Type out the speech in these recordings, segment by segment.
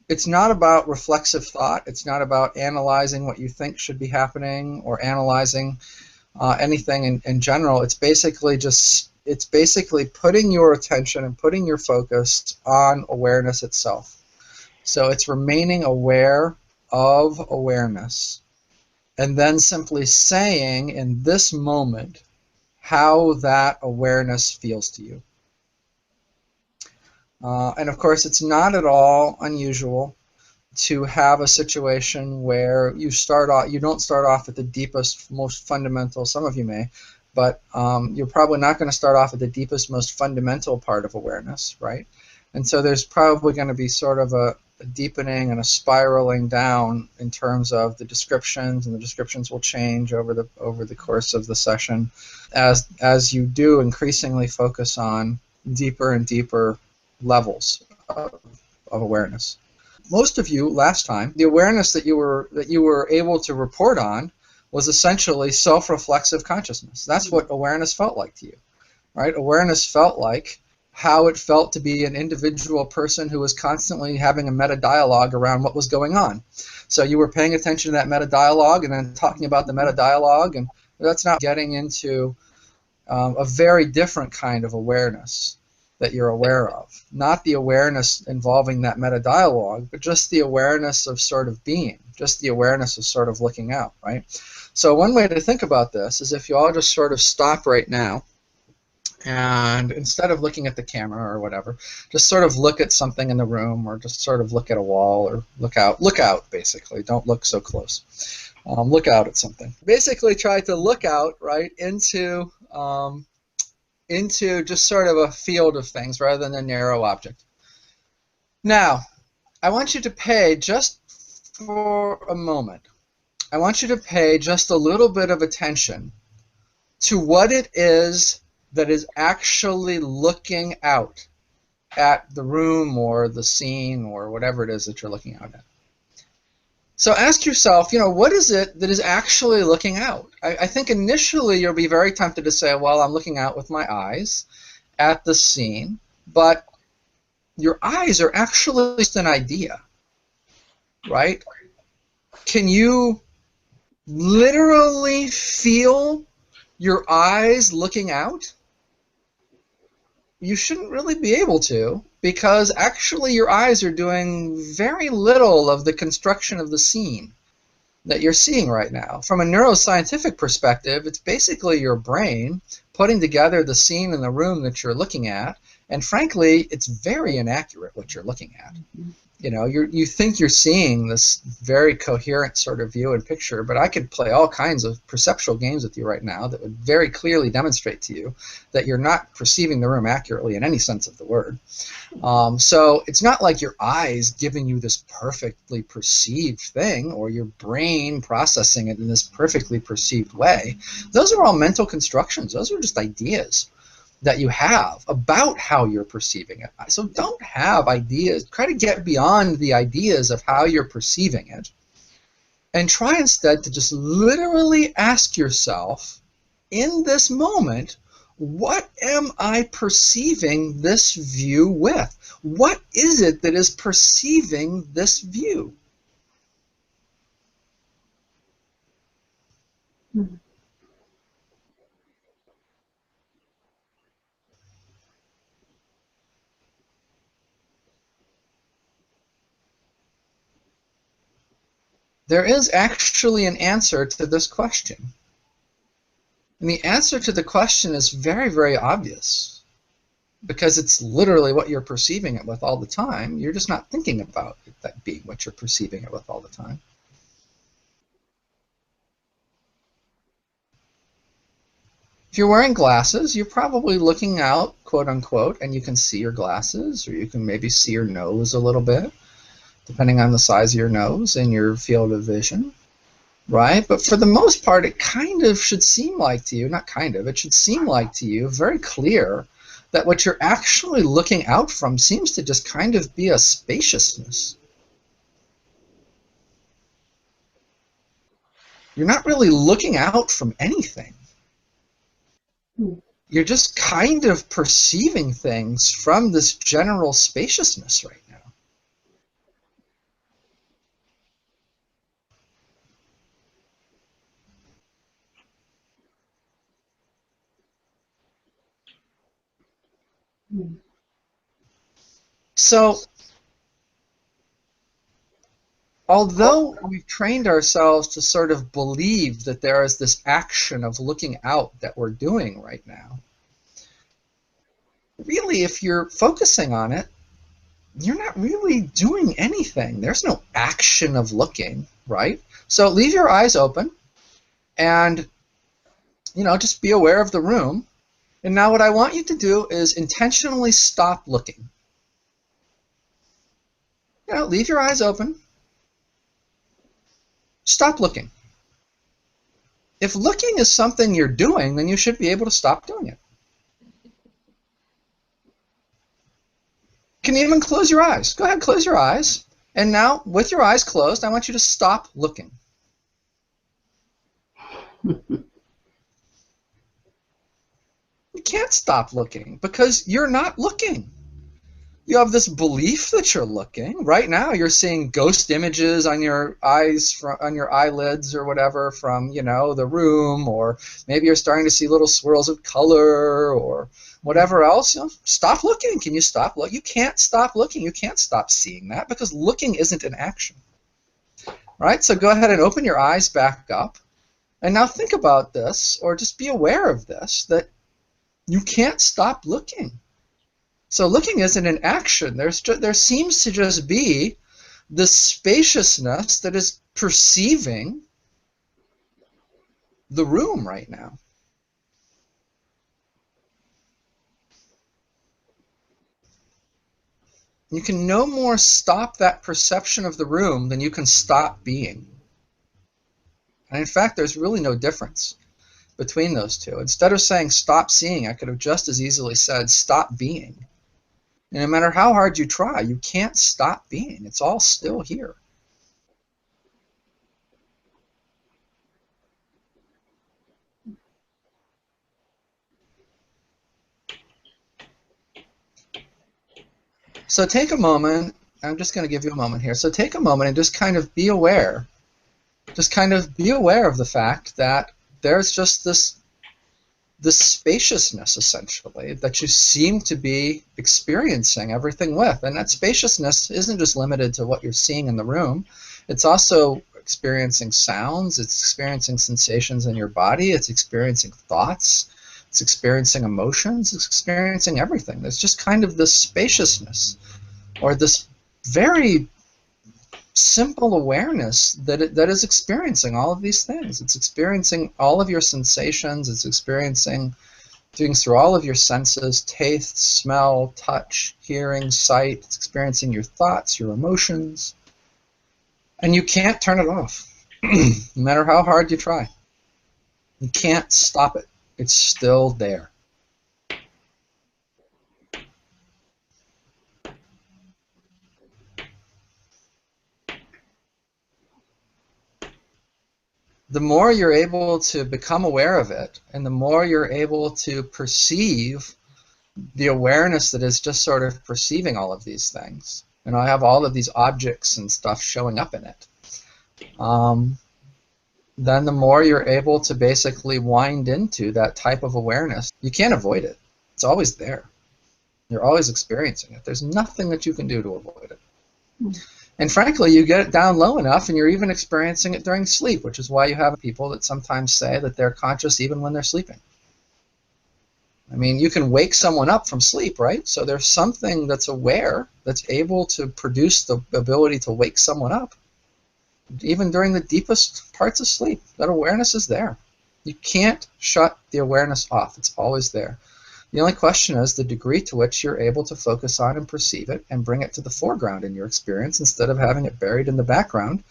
it's not about reflexive thought. It's not about analyzing what you think should be happening or analyzing anything in general. It's basically putting your attention and putting your focus on awareness itself. So it's remaining aware of awareness, and then simply saying in this moment how that awareness feels to you. And of course, it's not at all unusual to have a situation where you don't start off at the deepest, most fundamental. Some of you may, but you're probably not going to start off at the deepest, most fundamental part of awareness, right? And so there's probably going to be sort of a deepening and a spiraling down in terms of the descriptions, and the descriptions will change over the course of the session as you do increasingly focus on deeper and deeper levels of awareness. Most of you last time, the awareness that you were able to report on was essentially self-reflexive consciousness. That's what awareness felt like to you, right? Awareness felt like how it felt to be an individual person who was constantly having a meta-dialogue around what was going on. So you were paying attention to that meta-dialogue and then talking about the meta-dialogue, and that's not getting into a very different kind of awareness that you're aware of. Not the awareness involving that meta-dialogue, but just the awareness of sort of being, just the awareness of sort of looking out, right? So one way to think about this is if you all just sort of stop right now, and instead of looking at the camera or whatever, just sort of look at something in the room, or just sort of look at a wall, or look out basically. Don't look so close. Look out at something. Basically try to look out, right, into just sort of a field of things rather than a narrow object. Now, I want you to pay, just for a moment, I want you to pay just a little bit of attention to what it is that is actually looking out at the room or the scene or whatever it is that you're looking out at. So ask yourself, what is it that is actually looking out? I think initially you'll be very tempted to say, well, I'm looking out with my eyes at the scene, but your eyes are actually just an idea, right? Can you literally feel your eyes looking out? You shouldn't really be able to, because actually your eyes are doing very little of the construction of the scene that you're seeing right now. From a neuroscientific perspective, it's basically your brain putting together the scene in the room that you're looking at, and frankly, it's very inaccurate what you're looking at. You think you're seeing this very coherent sort of view and picture, but I could play all kinds of perceptual games with you right now that would very clearly demonstrate to you that you're not perceiving the room accurately in any sense of the word. So it's not like your eyes giving you this perfectly perceived thing, or your brain processing it in this perfectly perceived way. Those are all mental constructions. Those are just ideas that you have about how you're perceiving it. So don't have ideas. Try to get beyond the ideas of how you're perceiving it, and try instead to just literally ask yourself, in this moment, what am I perceiving this view with? What is it that is perceiving this view? Mm-hmm. There is actually an answer to this question. And the answer to the question is very, very obvious, because it's literally what you're perceiving it with all the time. You're just not thinking about it, that being what you're perceiving it with all the time. If you're wearing glasses, you're probably looking out, quote unquote, and you can see your glasses, or you can maybe see your nose a little bit, depending on the size of your nose and your field of vision, right? But for the most part, it kind of should seem like to you, not kind of, it should seem like to you very clear that what you're actually looking out from seems to just kind of be a spaciousness. You're not really looking out from anything. You're just kind of perceiving things from this general spaciousness right now. So, although we've trained ourselves to sort of believe that there is this action of looking out that we're doing right now, really, if you're focusing on it, you're not really doing anything. There's no action of looking, right? So leave your eyes open and, just be aware of the room. And now what I want you to do is intentionally stop looking. Leave your eyes open. Stop looking. If looking is something you're doing, then you should be able to stop doing it. You can even close your eyes. Go ahead, close your eyes. And now, with your eyes closed, I want you to stop looking. You can't stop looking because you're not looking. You have this belief that you're looking. Right now, you're seeing ghost images on your eyes, on your eyelids or whatever from, the room, or maybe you're starting to see little swirls of color or whatever else. Stop looking. Can you stop looking? You can't stop looking. You can't stop seeing that because looking isn't an action. All right, so go ahead and open your eyes back up. And now think about this, or just be aware of this, that you can't stop looking. So looking isn't an action. There seems to just be this spaciousness that is perceiving the room right now. You can no more stop that perception of the room than you can stop being. And in fact, there's really no difference between those two. Instead of saying stop seeing, I could have just as easily said stop being. And no matter how hard you try, you can't stop being. It's all still here. So take a moment. I'm just going to give you a moment here. So take a moment and just kind of be aware. Just kind of be aware of the fact that there's just this spaciousness, essentially, that you seem to be experiencing everything with. And that spaciousness isn't just limited to what you're seeing in the room. It's also experiencing sounds. It's experiencing sensations in your body. It's experiencing thoughts. It's experiencing emotions. It's experiencing everything. There's just kind of this spaciousness, or this very simple awareness that is experiencing all of these things. It's experiencing all of your sensations. It's experiencing things through all of your senses: taste, smell, touch, hearing, sight. It's experiencing your thoughts, your emotions. And you can't turn it off, no matter how hard you try. You can't stop it. It's still there. The more you're able to become aware of it, and the more you're able to perceive the awareness that is just sort of perceiving all of these things, and I have all of these objects and stuff showing up in it, then the more you're able to basically wind into that type of awareness. You can't avoid it. It's always there. You're always experiencing it. There's nothing that you can do to avoid it. And frankly, you get it down low enough and you're even experiencing it during sleep, which is why you have people that sometimes say that they're conscious even when they're sleeping. I mean, you can wake someone up from sleep, right? So there's something that's aware, that's able to produce the ability to wake someone up. Even during the deepest parts of sleep, that awareness is there. You can't shut the awareness off. It's always there. The only question is the degree to which you're able to focus on and perceive it and bring it to the foreground in your experience instead of having it buried in the background.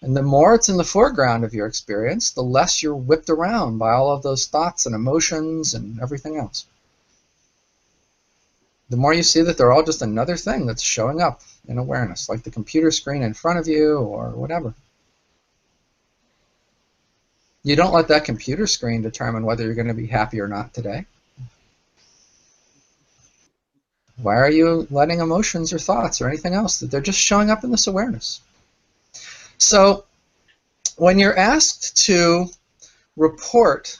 And the more it's in the foreground of your experience, the less you're whipped around by all of those thoughts and emotions and everything else. The more you see that they're all just another thing that's showing up in awareness, like the computer screen in front of you or whatever. You don't let that computer screen determine whether you're going to be happy or not today. Why are you letting emotions or thoughts or anything else? That they're just showing up in this awareness. So when you're asked to report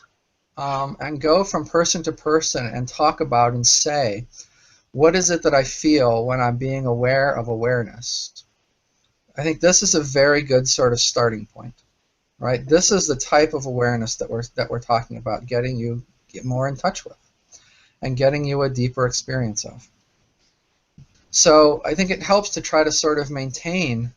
and go from person to person and talk about and say What is it that I feel when I'm being aware of awareness? I think this is a very good sort of starting point, right? This is the type of awareness that we're talking about, getting you get more in touch with and getting you a deeper experience of. So I think it helps to try to sort of maintain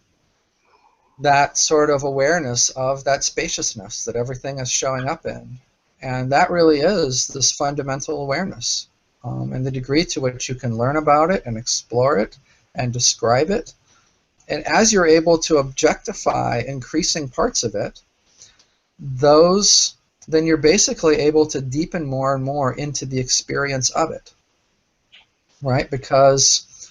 that sort of awareness of that spaciousness that everything is showing up in. And that really is this fundamental awareness. And the degree to which you can learn about it and explore it and describe it. And as you're able to objectify increasing parts of it, then you're basically able to deepen more and more into the experience of it, right? Because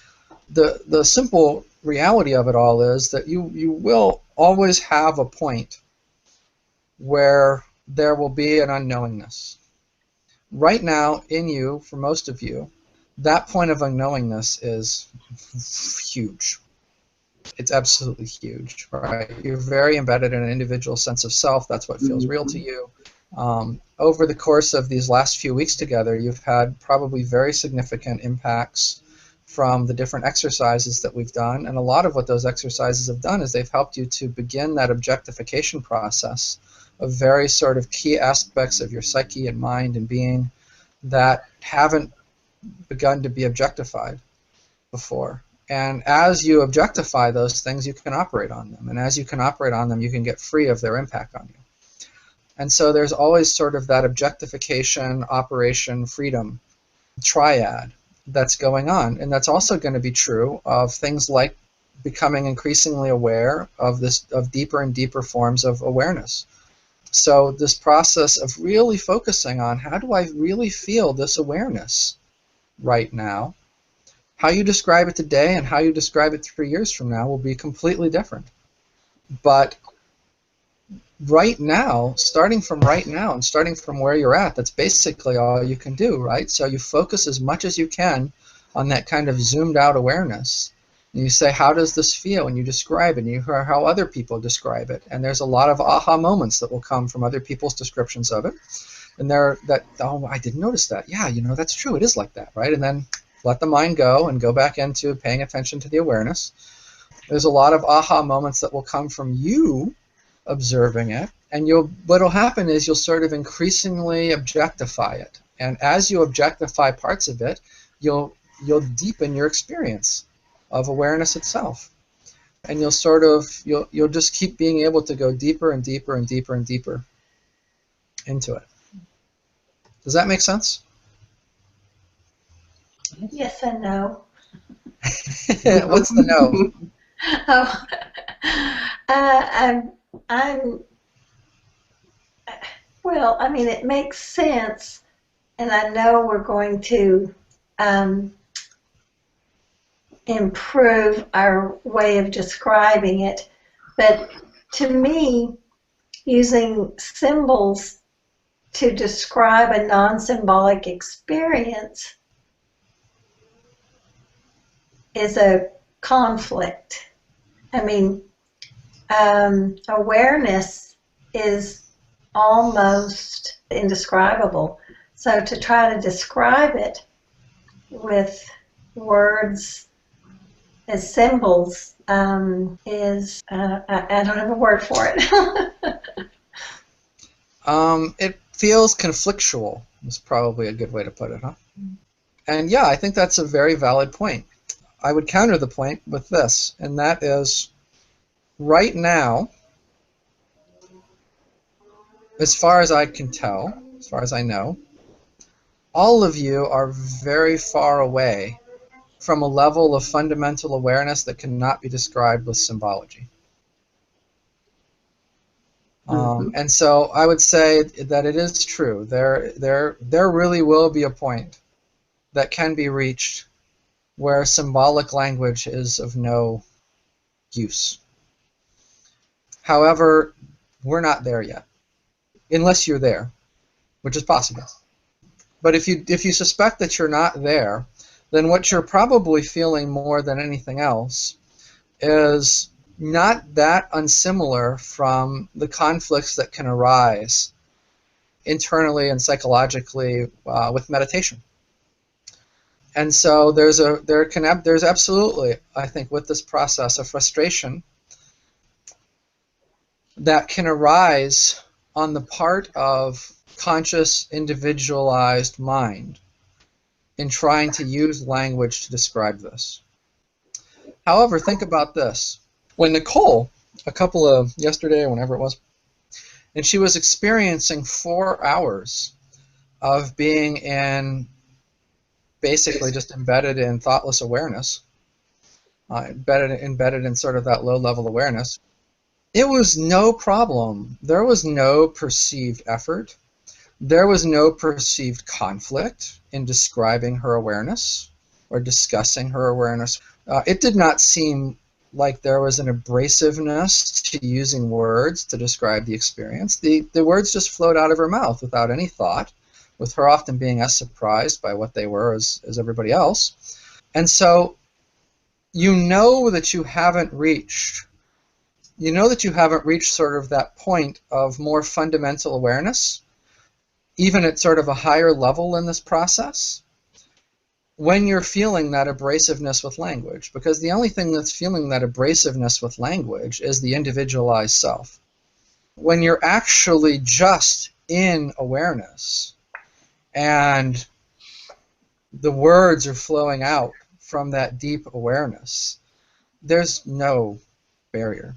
the simple reality of it all is that you will always have a point where there will be an unknowingness. Right now, in you, for most of you, that point of unknowingness is huge. It's absolutely huge, right? You're very embedded in an individual sense of self. That's what feels real to you. Over the course of these last few weeks together, you've had probably very significant impacts from the different exercises that we've done. And a lot of what those exercises have done is they've helped you to begin that objectification process of very sort of key aspects of your psyche and mind and being that haven't begun to be objectified before. And as you objectify those things, you can operate on them. And as you can operate on them, you can get free of their impact on you. And so there's always sort of that objectification, operation, freedom triad that's going on. And that's also going to be true of things like becoming increasingly aware of deeper and deeper forms of awareness. So this process of really focusing on how do I really feel this awareness right now. How you describe it today and how you describe it 3 years from now will be completely different. But right now, starting from right now and starting from where you're at, that's basically all you can do, right? So you focus as much as you can on that kind of zoomed out awareness. And you say, how does this feel? And you describe it, and you hear how other people describe it. And there's a lot of aha moments that will come from other people's descriptions of it. And oh, I didn't notice that. Yeah, that's true. It is like that, right? And then let the mind go and go back into paying attention to the awareness. There's a lot of aha moments that will come from you observing it, and what'll happen is you'll sort of increasingly objectify it. And as you objectify parts of it, you'll deepen your experience of awareness itself. And you'll just keep being able to go deeper and deeper and deeper and deeper into it. Does that make sense? Yes and no. What's the no? Oh, well, I mean, it makes sense, and I know we're going to improve our way of describing it, but to me, using symbols to describe a non-symbolic experience is a conflict. I mean, awareness is almost indescribable. So to try to describe it with words as symbols is, I don't have a word for it. It feels conflictual is probably a good way to put it, huh? And yeah, I think that's a very valid point. I would counter the point with this, and that is, right now, as far as I can tell, as far as I know, all of you are very far away from a level of fundamental awareness that cannot be described with symbology. And so I would say that it is true. There really will be a point that can be reached where symbolic language is of no use. However, we're not there yet, unless you're there, which is possible. But if you suspect that you're not there, then what you're probably feeling more than anything else is not that unsimilar from the conflicts that can arise internally and psychologically with meditation. And so there's absolutely, I think, with this process of frustration that can arise on the part of conscious, individualized mind in trying to use language to describe this. However, think about this. When Nicole, yesterday or whenever it was, and she was experiencing 4 hours of being in basically just embedded in thoughtless awareness, embedded in sort of that low-level awareness, it was no problem. There was no perceived effort. There was no perceived conflict in describing her awareness or discussing her awareness. It did not seem like there was an abrasiveness to using words to describe the experience. The words just flowed out of her mouth without any thought, with her often being as surprised by what they were as everybody else. And so you know that you haven't reached sort of that point of more fundamental awareness, even at sort of a higher level in this process, when you're feeling that abrasiveness with language, because the only thing that's feeling that abrasiveness with language is the individualized self. When you're actually just in awareness and the words are flowing out from that deep awareness, there's no barrier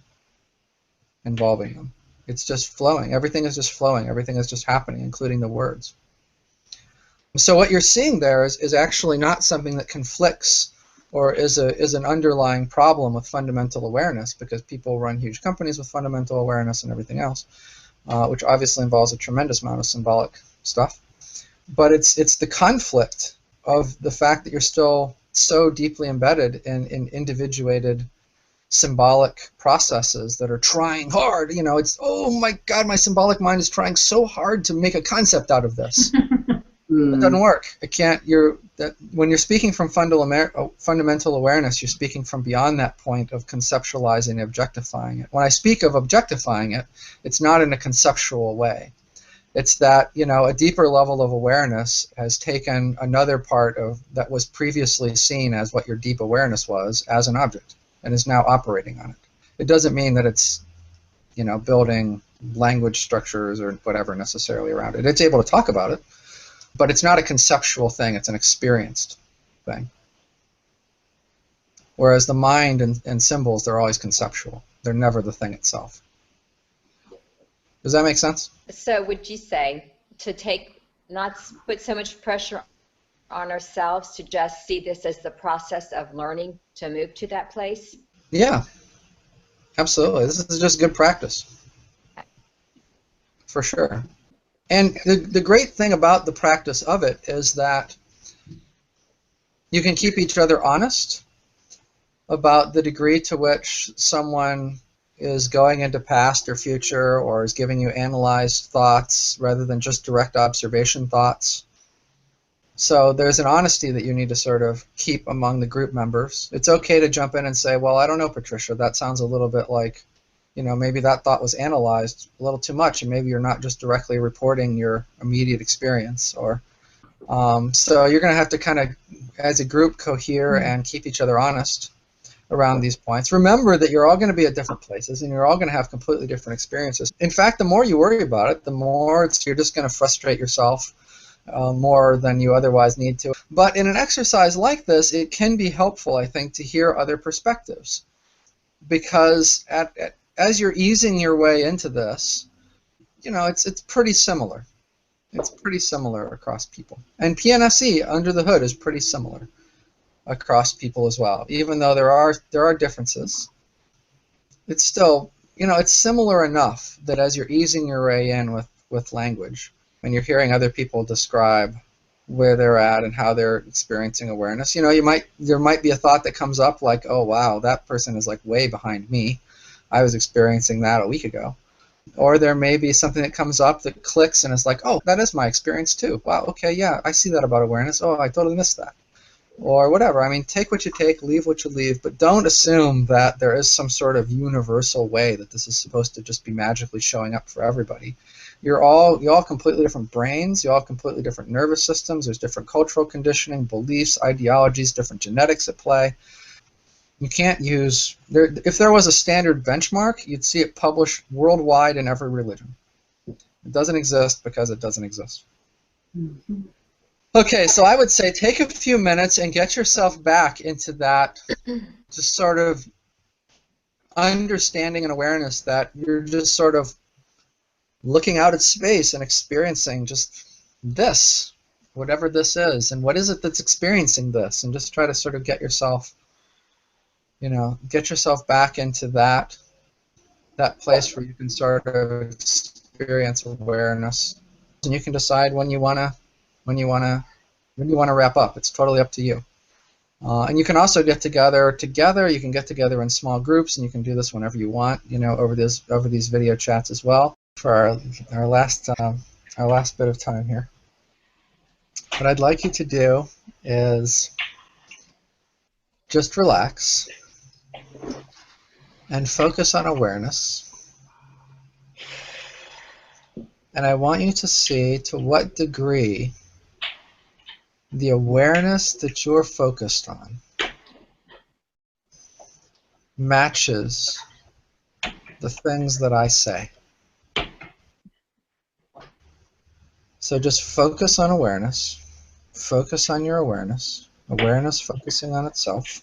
involving them. It's just flowing. Everything is just flowing. Everything is just happening, including the words. So what you're seeing there is actually not something that conflicts or is an underlying problem with fundamental awareness, because people run huge companies with fundamental awareness and everything else, which obviously involves a tremendous amount of symbolic stuff. But it's the conflict of the fact that you're still so deeply embedded in individuated symbolic processes that are trying hard. It's, oh my God, my symbolic mind is trying so hard to make a concept out of this. It doesn't work. It can't. When you're speaking from fundamental awareness, you're speaking from beyond that point of conceptualizing and objectifying it. When I speak of objectifying it, it's not in a conceptual way. It's that, a deeper level of awareness has taken another part of that was previously seen as what your deep awareness was as an object, and is now operating on it. It doesn't mean that it's, building language structures or whatever necessarily around it. It's able to talk about it, but it's not a conceptual thing. It's an experienced thing. Whereas the mind and symbols, they're always conceptual. They're never the thing itself. Does that make sense? So would you say not put so much pressure on ourselves, to just see this as the process of learning to move to that place? Yeah, absolutely. This is just good practice, for sure. And the great thing about the practice of it is that you can keep each other honest about the degree to which someone is going into past or future, or is giving you analyzed thoughts rather than just direct observation thoughts. So there's an honesty that you need to sort of keep among the group members. It's okay to jump in and say, well, I don't know, Patricia, that sounds a little bit like, maybe that thought was analyzed a little too much, and maybe you're not just directly reporting your immediate experience. Or so you're going to have to kind of, as a group, cohere and keep each other honest around these points. Remember that you're all going to be at different places, and you're all going to have completely different experiences. In fact, the more you worry about it, the more you're just going to frustrate yourself more than you otherwise need to. But in an exercise like this, it can be helpful, I think, to hear other perspectives, because as you're easing your way into this, it's pretty similar. It's pretty similar across people. And PNSE, under the hood, is pretty similar across people as well. Even though there are differences, it's still, it's similar enough that as you're easing your way in with language, and you're hearing other people describe where they're at and how they're experiencing awareness, there might be a thought that comes up like, oh wow, that person is like way behind me. I was experiencing that a week ago. Or there may be something that comes up that clicks and is like, oh, that is my experience too. Wow, okay, yeah, I see that about awareness. Oh, I totally missed that. or whatever. I mean, take what you take, leave what you leave, but don't assume that there is some sort of universal way that this is supposed to just be magically showing up for everybody. You all completely different brains, you all completely different nervous systems, there's different cultural conditioning, beliefs, ideologies, different genetics at play. You can't use, if there was a standard benchmark, you'd see it published worldwide in every religion. It doesn't exist because it doesn't exist. Mhm. Okay, so I would say take a few minutes and get yourself back into that just sort of understanding and awareness that you're just sort of looking out at space and experiencing just this, whatever this is, and what is it that's experiencing this, and just try to sort of get yourself, get yourself back into that place where you can sort of experience awareness, and you can decide when you want to wrap up. It's totally up to you. And you can also get together. You can get together in small groups, and you can do this whenever you want. Over these video chats as well. For our last bit of time here, what I'd like you to do is just relax and focus on awareness. And I want you to see to what degree the awareness that you're focused on matches the things that I say. So just focus on awareness. Focus on your awareness. Awareness focusing on itself.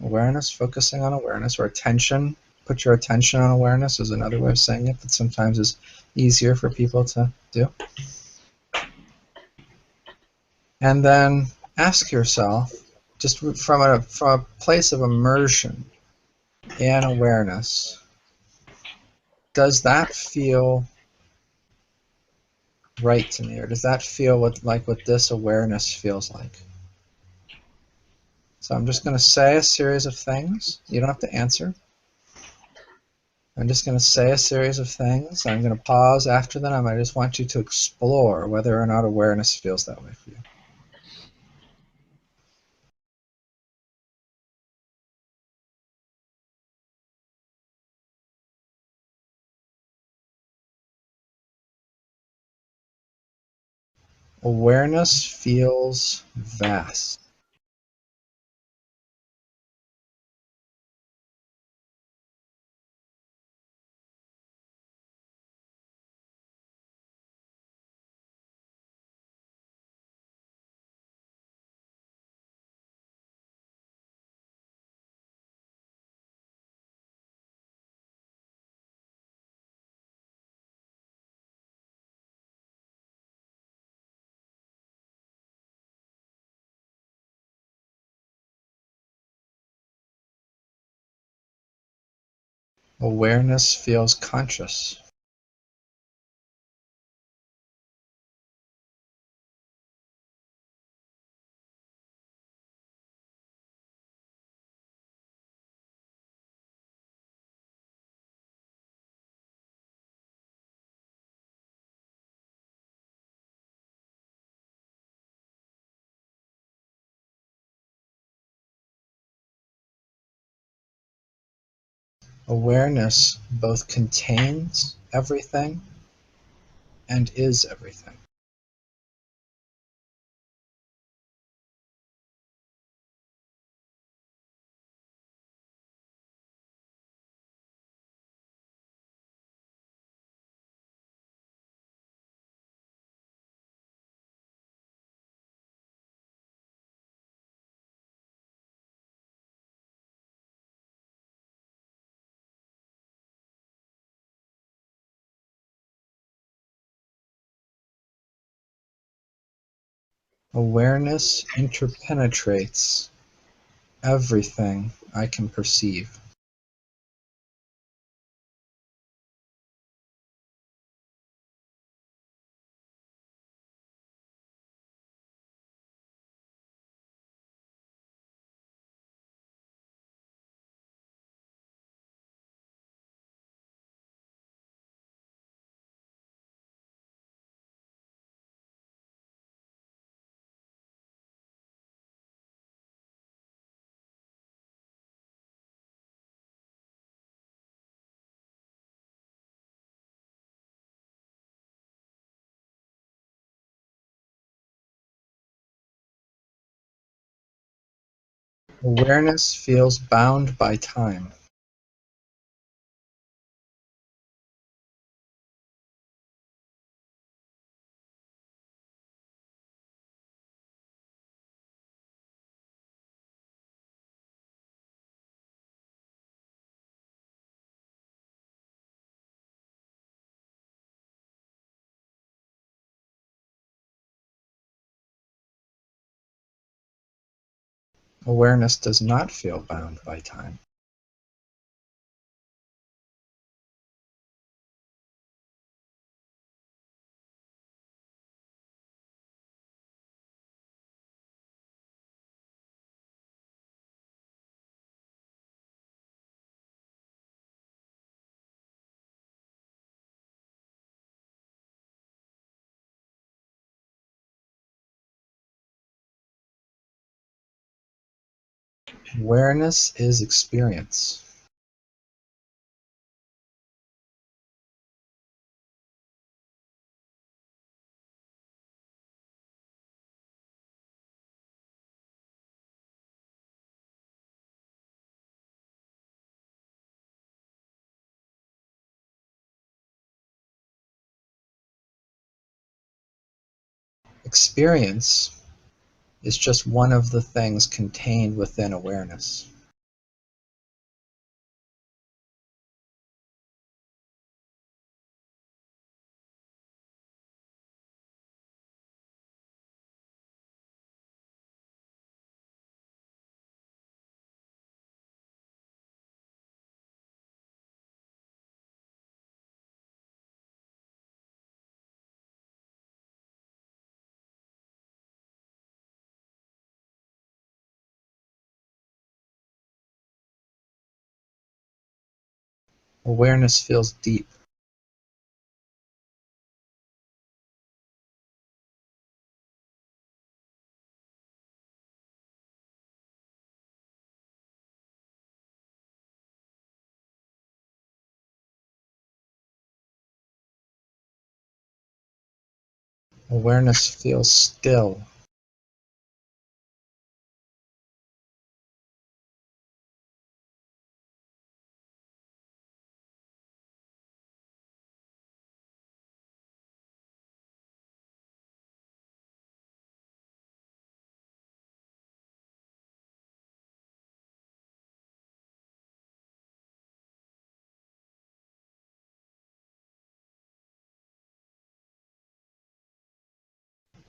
Awareness focusing on awareness, or attention. Put your attention on awareness is another way of saying it that sometimes is easier for people to do. And then ask yourself, just from a place of immersion in awareness, does that feel right to me, or does that feel like what this awareness feels like? So I'm just going to say a series of things. You don't have to answer. I'm just going to say a series of things. I'm going to pause after them. I just want you to explore whether or not awareness feels that way for you. Awareness feels vast. Awareness feels conscious. Awareness both contains everything and is everything. Awareness interpenetrates everything I can perceive. Awareness feels bound by time. Awareness does not feel bound by time. Awareness is experience. Experience is just one of the things contained within awareness. Awareness feels deep. Awareness feels still.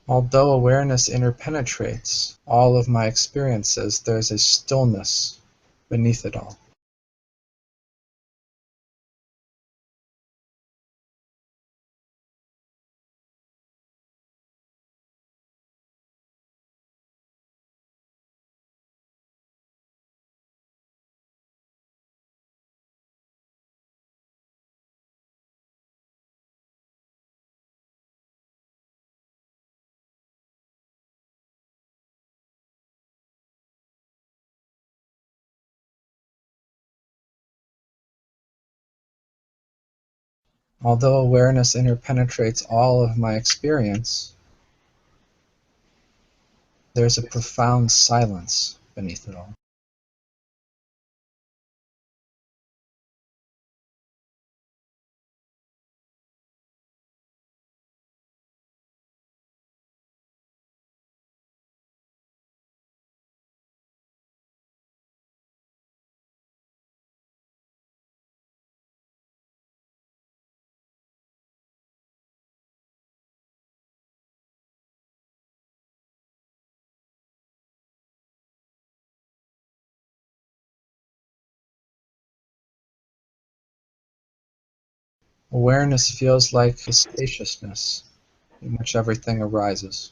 Although awareness interpenetrates all of my experiences, there's a stillness beneath it all. Although awareness interpenetrates all of my experience, there's a profound silence beneath it all. Awareness feels like a spaciousness in which everything arises.